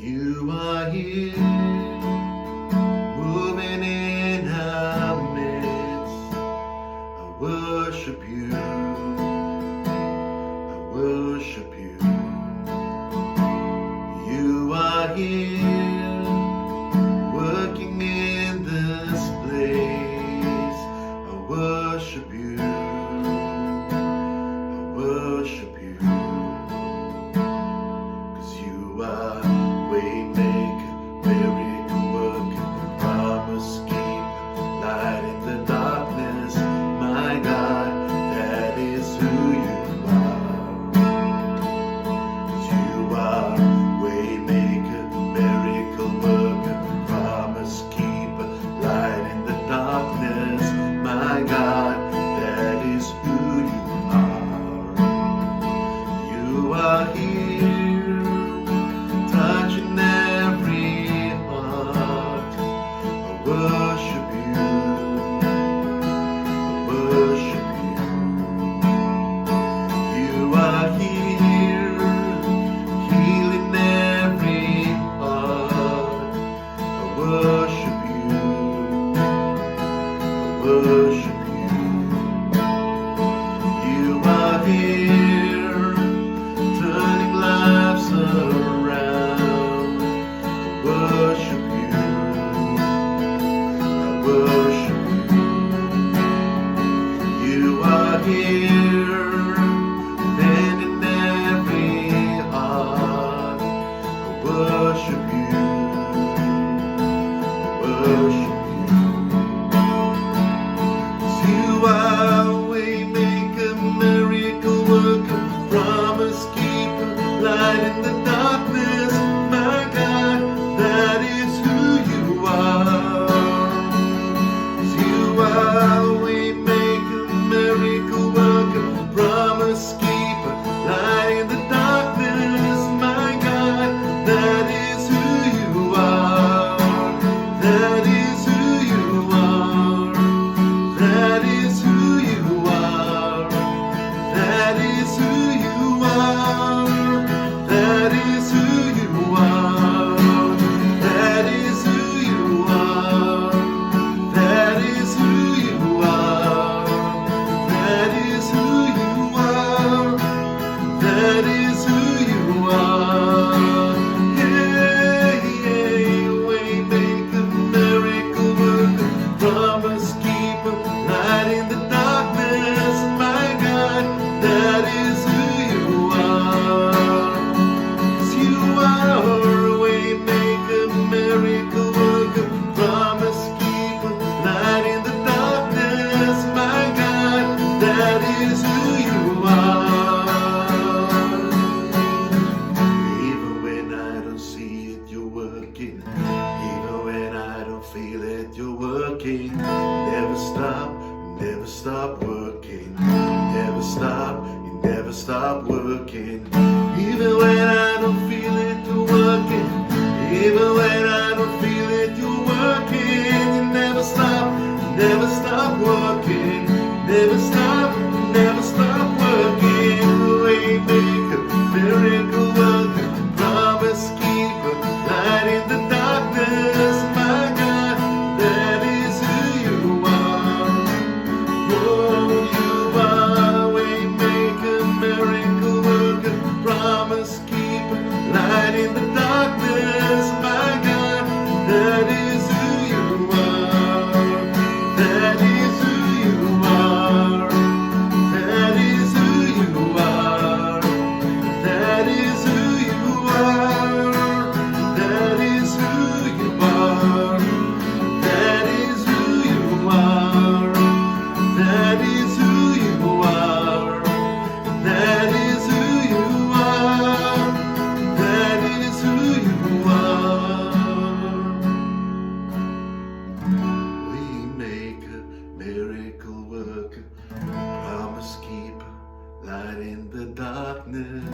You are here, moving in our midst. I worship you, I worship you. You are here, working in this place. I worship you, I worship you. 'Cause you are Waymaker, miracle worker, promise keeper, light in the darkness. My God, that is who you are. 'Cause you are Waymaker, miracle worker, promise keeper, light in the darkness. My God, that is who you are. You are here, touching every heart. I worship you, I worship you. You are here, healing every heart. I worship you, I worship you. You are here, turning lives around. I worship you, I worship you. You are here, mending every heart. I worship you, I worship you. 'Cause you are Waymaker, miracle worker, promise keeper, light in the darkness. My God, that is who you are. 'Cause you are Waymaker, miracle worker, promise keeper, light in the darkness. My God, that is who you are. That is who you are. That is who you are. That is who you are. That is who you are. That is who you are. That is who you are. That is who you are. That is who you are. Hey, hey, Waymaker, miracle worker, promise keeper, light in the darkness. My God, that is who you are. 'Cause you are Waymaker, miracle worker, promise keeper, light in the darkness. My God, that is who you are. Even when I don't see it, you're working. Even when I don't feel it, you're working. Never stop, never stop working. Never stop, you never stop working. Even when I don't feel it, you're working. Even when I don't feel it, you're working. You never stop, never stop working. Never stop, never stop working. Waymaker, miracle worker, promise keeper, light in the darkness. My God, that is who you are. Oh, you are Waymaker, miracle worker, promise keeper, light in the darkness. My God, that is who you are. That is who you are. That is who you are. That is who you are. That is who you are. That is who you are. That is who you are. That is who you are. That is who you are. Waymaker, miracle worker, promise keeper, light in the darkness.